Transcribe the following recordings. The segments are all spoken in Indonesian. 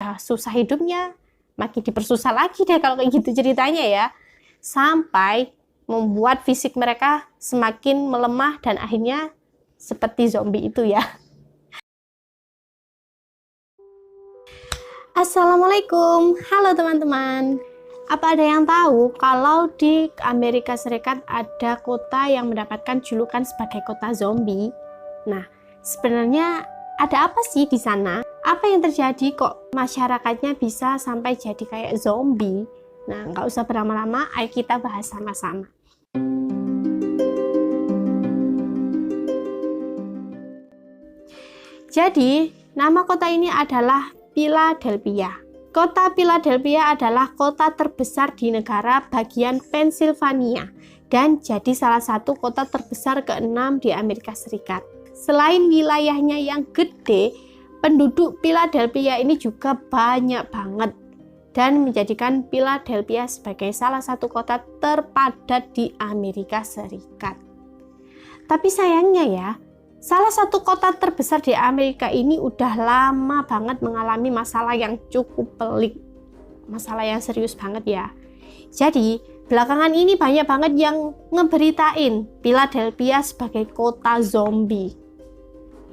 udah susah hidupnya, makin dipersusah lagi deh kalau kayak gitu ceritanya ya. Sampai membuat fisik mereka semakin melemah dan akhirnya seperti zombie itu ya. Assalamualaikum, halo teman-teman. Apa ada yang tahu kalau di Amerika Serikat ada kota yang mendapatkan julukan sebagai kota zombie? Nah, sebenarnya ada apa sih di sana? Apa yang terjadi kok masyarakatnya bisa sampai jadi kayak zombie? Nah, nggak usah berlama-lama, ayo kita bahas sama-sama. Jadi, nama kota ini adalah Philadelphia. Kota Philadelphia adalah kota terbesar di negara bagian Pennsylvania dan jadi salah satu kota terbesar ke-6 di Amerika Serikat. Selain wilayahnya yang gede, penduduk Philadelphia ini juga banyak banget dan menjadikan Philadelphia sebagai salah satu kota terpadat di Amerika Serikat. Tapi sayangnya ya, salah satu kota terbesar di Amerika ini udah lama banget mengalami masalah yang cukup pelik. Masalah yang serius banget ya. Jadi, belakangan ini banyak banget yang ngeberitain Philadelphia sebagai kota zombie.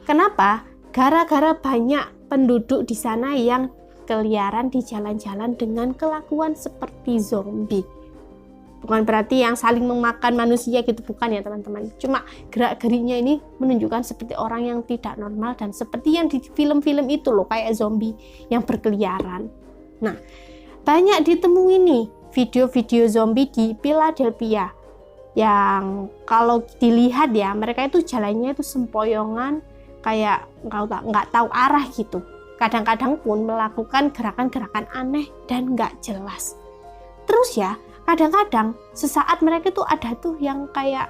Kenapa? Gara-gara banyak penduduk di sana yang keliaran di jalan-jalan dengan kelakuan seperti zombie. Bukan berarti yang saling memakan manusia gitu, bukan ya teman-teman. Cuma gerak-geriknya ini menunjukkan seperti orang yang tidak normal dan seperti yang di film-film itu loh, kayak zombie yang berkeliaran. Nah, banyak ditemui nih video-video zombie di Philadelphia yang kalau dilihat ya, mereka itu jalannya itu sempoyongan kayak nggak tahu arah gitu. Kadang-kadang pun melakukan gerakan-gerakan aneh dan nggak jelas. Terus ya, kadang-kadang sesaat mereka tuh ada tuh yang kayak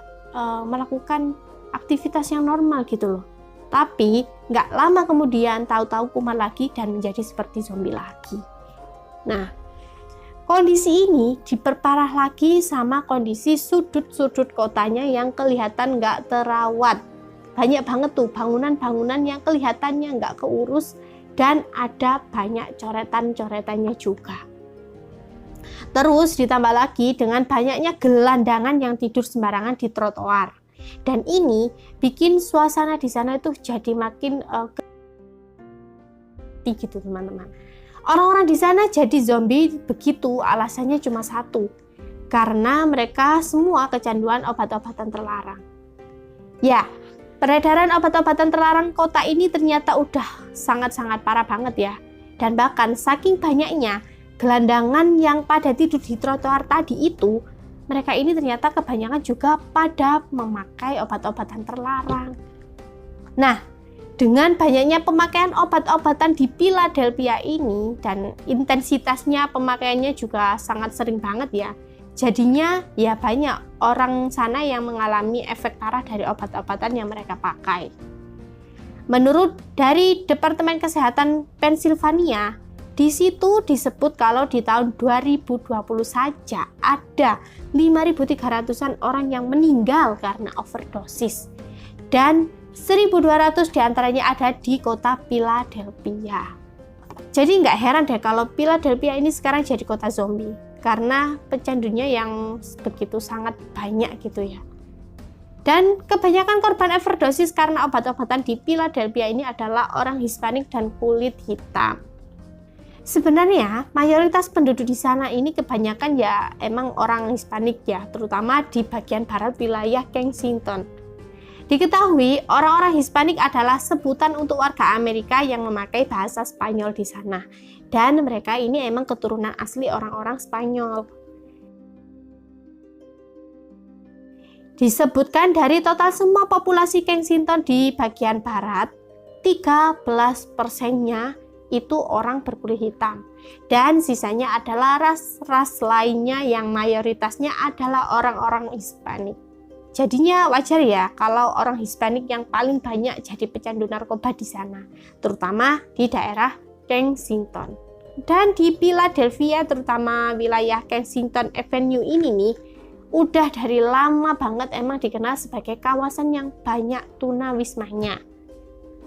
melakukan aktivitas yang normal gitu loh. Tapi nggak lama kemudian tahu-tahu kumat lagi dan menjadi seperti zombie lagi. Nah, kondisi ini diperparah lagi sama kondisi sudut-sudut kotanya yang kelihatan nggak terawat. Banyak banget tuh bangunan-bangunan yang kelihatannya nggak keurus dan ada banyak coretan-coretannya juga. Terus ditambah lagi dengan banyaknya gelandangan yang tidur sembarangan di trotoar. Dan ini bikin suasana di sana itu jadi makin gitu teman-teman. Orang-orang di sana jadi zombie begitu alasannya cuma satu. Karena mereka semua kecanduan obat-obatan terlarang. Ya, peredaran obat-obatan terlarang kota ini ternyata udah sangat-sangat parah banget ya. Dan bahkan saking banyaknya gelandangan yang pada tidur di trotoar tadi itu, mereka ini ternyata kebanyakan juga pada memakai obat-obatan terlarang. Nah, dengan banyaknya pemakaian obat-obatan di Philadelphia ini dan intensitasnya pemakaiannya juga sangat sering banget ya, jadinya ya banyak orang sana yang mengalami efek parah dari obat-obatan yang mereka pakai. Menurut dari Departemen Kesehatan Pennsylvania, di situ disebut kalau di tahun 2020 saja ada 5.300-an orang yang meninggal karena overdosis. Dan 1.200 diantaranya ada di kota Philadelphia. Jadi nggak heran deh kalau Philadelphia ini sekarang jadi kota zombie. Karena pecandunya yang begitu sangat banyak gitu ya. Dan kebanyakan korban overdosis karena obat-obatan di Philadelphia ini adalah orang Hispanik dan kulit hitam. Sebenarnya mayoritas penduduk di sana ini kebanyakan ya emang orang Hispanik ya, terutama di bagian barat wilayah Kensington. Diketahui orang-orang Hispanik adalah sebutan untuk warga Amerika yang memakai bahasa Spanyol di sana. Dan mereka ini emang keturunan asli orang-orang Spanyol. Disebutkan dari total semua populasi Kensington di bagian barat, 13%-nya itu orang berkulit hitam dan sisanya adalah ras-ras lainnya yang mayoritasnya adalah orang-orang Hispanik. Jadinya wajar ya kalau orang Hispanik yang paling banyak jadi pecandu narkoba di sana, terutama di daerah Kensington. Dan di Philadelphia, terutama wilayah Kensington Avenue ini nih, udah dari lama banget emang dikenal sebagai kawasan yang banyak tunawismanya.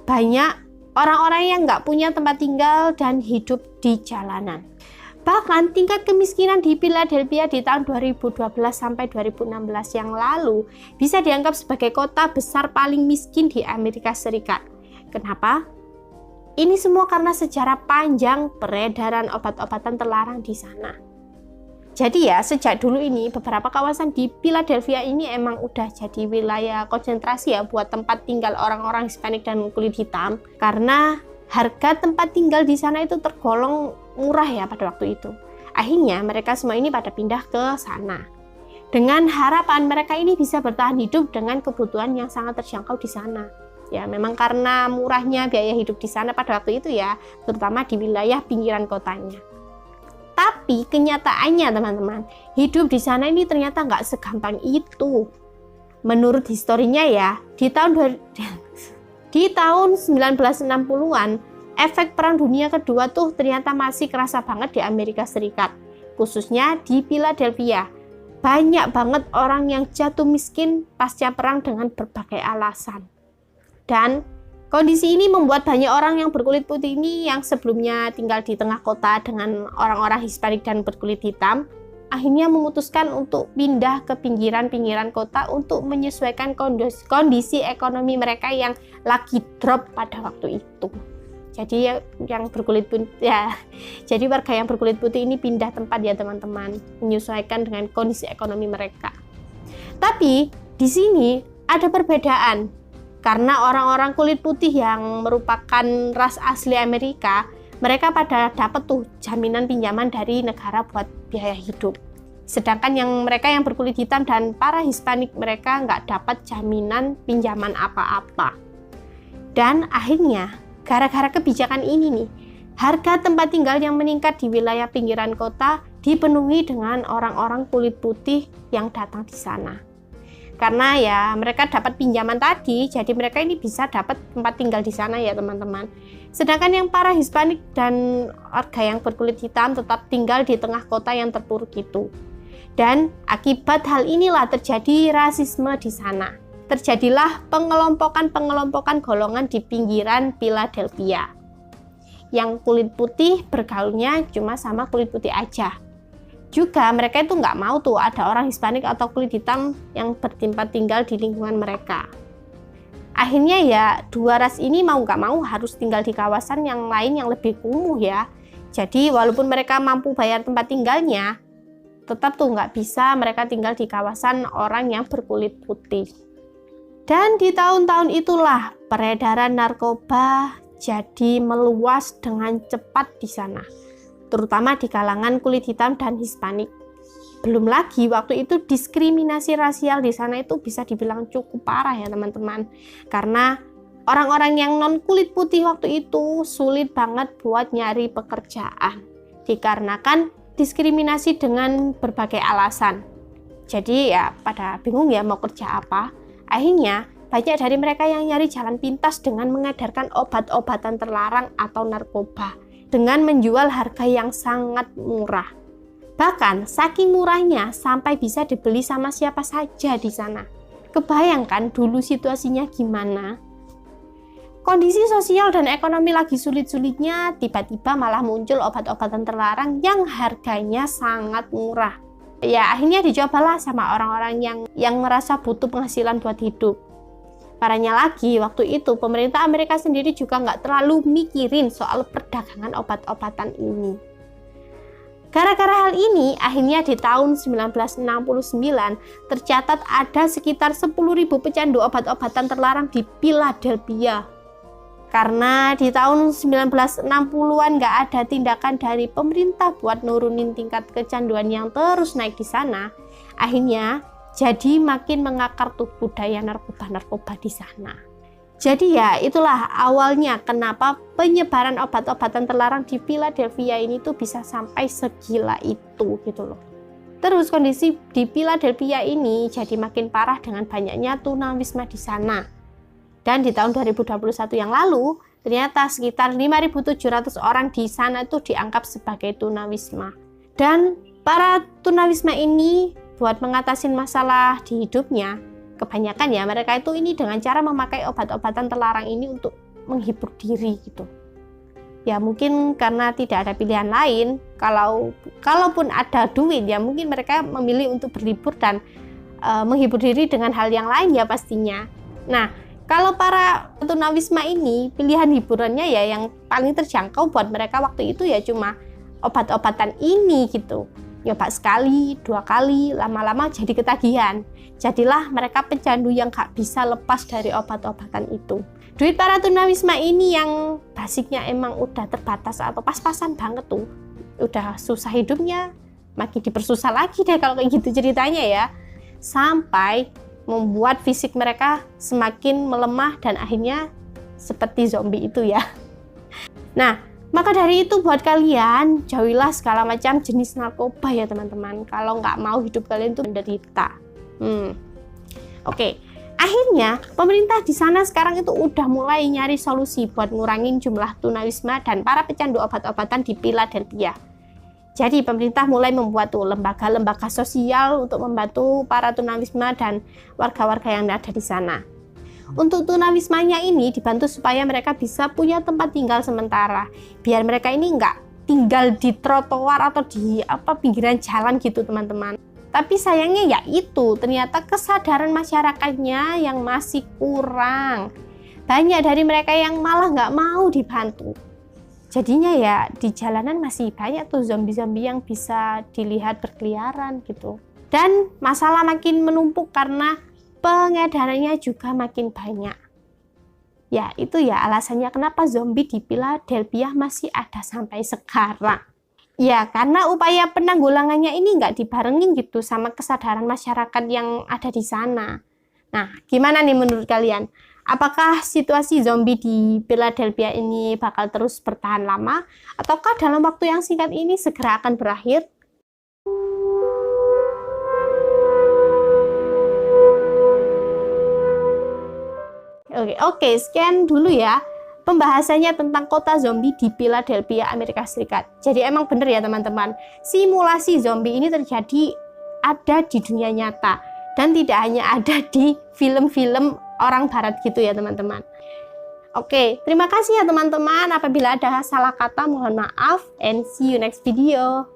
Banyak orang-orang yang nggak punya tempat tinggal dan hidup di jalanan. Bahkan tingkat kemiskinan di Philadelphia di tahun 2012 sampai 2016 yang lalu bisa dianggap sebagai kota besar paling miskin di Amerika Serikat. Kenapa? Ini semua karena sejarah panjang peredaran obat-obatan terlarang di sana. Jadi ya, sejak dulu ini beberapa kawasan di Philadelphia ini emang udah jadi wilayah konsentrasi ya buat tempat tinggal orang-orang Hispanik dan kulit hitam, karena harga tempat tinggal di sana itu tergolong murah ya pada waktu itu. Akhirnya mereka semua ini pada pindah ke sana. Dengan harapan mereka ini bisa bertahan hidup dengan kebutuhan yang sangat terjangkau di sana. Ya memang karena murahnya biaya hidup di sana pada waktu itu ya, terutama di wilayah pinggiran kotanya. Tapi kenyataannya teman-teman, hidup di sana ini ternyata nggak segampang itu. Menurut historinya ya, di tahun 1960-an, efek Perang Dunia Kedua tuh ternyata masih kerasa banget di Amerika Serikat, khususnya di Philadelphia. Banyak banget orang yang jatuh miskin pasca perang dengan berbagai alasan. Dan kondisi ini membuat banyak orang yang berkulit putih ini yang sebelumnya tinggal di tengah kota dengan orang-orang Hispanik dan berkulit hitam, akhirnya memutuskan untuk pindah ke pinggiran-pinggiran kota untuk menyesuaikan kondisi ekonomi mereka yang lagi drop pada waktu itu. Jadi yang berkulit putih ya, jadi warga yang berkulit putih ini pindah tempat ya teman-teman, menyesuaikan dengan kondisi ekonomi mereka. Tapi di sini ada perbedaan. Karena orang-orang kulit putih yang merupakan ras asli Amerika, mereka pada dapat tuh jaminan pinjaman dari negara buat biaya hidup. Sedangkan mereka yang berkulit hitam dan para Hispanik, mereka nggak dapat jaminan pinjaman apa-apa. Dan akhirnya, gara-gara kebijakan ini nih, harga tempat tinggal yang meningkat di wilayah pinggiran kota dipenuhi dengan orang-orang kulit putih yang datang di sana. Karena ya mereka dapat pinjaman tadi, jadi mereka ini bisa dapat tempat tinggal di sana ya teman-teman. Sedangkan yang para Hispanik dan warga yang berkulit hitam tetap tinggal di tengah kota yang terpuruk itu. Dan akibat hal inilah terjadi rasisme di sana. Terjadilah pengelompokan golongan di pinggiran Philadelphia. Yang kulit putih bergaulnya cuma sama kulit putih aja. Juga mereka itu nggak mau tuh ada orang Hispanik atau kulit hitam yang bertempat tinggal di lingkungan mereka. Akhirnya ya dua ras ini mau nggak mau harus tinggal di kawasan yang lain yang lebih kumuh ya. Jadi walaupun mereka mampu bayar tempat tinggalnya, tetap tuh nggak bisa mereka tinggal di kawasan orang yang berkulit putih. Dan di tahun-tahun itulah peredaran narkoba jadi meluas dengan cepat di sana, terutama di kalangan kulit hitam dan Hispanik. Belum lagi waktu itu diskriminasi rasial di sana itu bisa dibilang cukup parah ya teman-teman. Karena orang-orang yang non kulit putih waktu itu sulit banget buat nyari pekerjaan. Dikarenakan diskriminasi dengan berbagai alasan. Jadi ya pada bingung ya mau kerja apa. Akhirnya banyak dari mereka yang nyari jalan pintas dengan mengedarkan obat-obatan terlarang atau narkoba dengan menjual harga yang sangat murah. Bahkan saking murahnya sampai bisa dibeli sama siapa saja di sana. Kebayangkan dulu situasinya gimana? Kondisi sosial dan ekonomi lagi sulit-sulitnya, tiba-tiba malah muncul obat-obatan terlarang yang harganya sangat murah. Ya akhirnya dicobalah sama orang-orang yang merasa butuh penghasilan buat hidup. Parahnya lagi, waktu itu pemerintah Amerika sendiri juga nggak terlalu mikirin soal perdagangan obat-obatan ini. Gara-gara hal ini, akhirnya di tahun 1969 tercatat ada sekitar 10.000 pecandu obat-obatan terlarang di Philadelphia. Karena di tahun 1960-an nggak ada tindakan dari pemerintah buat nurunin tingkat kecanduan yang terus naik di sana, akhirnya jadi makin mengakar tuh budaya narkoba-narkoba di sana. Jadi ya itulah awalnya kenapa penyebaran obat-obatan terlarang di Philadelphia ini tuh bisa sampai segila itu gitu loh. Terus kondisi di Philadelphia ini jadi makin parah dengan banyaknya tunawisma di sana. Dan di tahun 2021 yang lalu ternyata sekitar 5.700 orang di sana tuh dianggap sebagai tunawisma. Dan para tunawisma ini buat mengatasi masalah di hidupnya, kebanyakan ya mereka itu ini dengan cara memakai obat-obatan terlarang ini untuk menghibur diri gitu. Ya mungkin karena tidak ada pilihan lain, kalaupun ada duit ya mungkin mereka memilih untuk berlibur dan menghibur diri dengan hal yang lain ya pastinya. Nah, kalau para tunawisma ini pilihan hiburannya ya yang paling terjangkau buat mereka waktu itu ya cuma obat-obatan ini gitu. Nyoba sekali, 2 kali, lama-lama jadi ketagihan. Jadilah mereka pecandu yang gak bisa lepas dari obat-obatan itu. Duit para tunawisma ini yang basicnya emang udah terbatas atau pas-pasan banget tuh. Udah susah hidupnya, makin dipersusah lagi deh kalau kayak gitu ceritanya ya. Sampai membuat fisik mereka semakin melemah dan akhirnya seperti zombie itu ya. Nah, maka dari itu buat kalian, jauhilah segala macam jenis narkoba ya teman-teman. Kalau nggak mau hidup kalian tuh menderita. Oke. Akhirnya, pemerintah di sana sekarang itu udah mulai nyari solusi buat ngurangin jumlah tunawisma dan para pecandu obat-obatan di Philadelphia. Jadi, pemerintah mulai membuat tuh lembaga-lembaga sosial untuk membantu para tunawisma dan warga-warga yang ada di sana. Untuk tunawismanya ini dibantu supaya mereka bisa punya tempat tinggal sementara, biar mereka ini nggak tinggal di trotoar atau di pinggiran jalan gitu teman-teman. Tapi sayangnya ya itu, ternyata kesadaran masyarakatnya yang masih kurang. Banyak dari mereka yang malah nggak mau dibantu. Jadinya ya di jalanan masih banyak tuh zombie-zombie yang bisa dilihat berkeliaran gitu. Dan masalah makin menumpuk karena pengedarannya juga makin banyak. Ya itu ya alasannya kenapa zombie di Philadelphia masih ada sampai sekarang. Ya, karena upaya penanggulangannya ini nggak dibarengin gitu sama kesadaran masyarakat yang ada di sana. Nah, gimana nih menurut kalian? Apakah situasi zombie di Philadelphia ini bakal terus bertahan lama? Ataukah dalam waktu yang singkat ini segera akan berakhir? Oke, sekian dulu ya pembahasannya tentang kota zombie di Philadelphia, Amerika Serikat. Jadi emang bener ya teman-teman, simulasi zombie ini terjadi ada di dunia nyata dan tidak hanya ada di film-film orang barat gitu ya teman-teman. Oke, terima kasih ya teman-teman. Apabila ada salah kata mohon maaf and see you next video.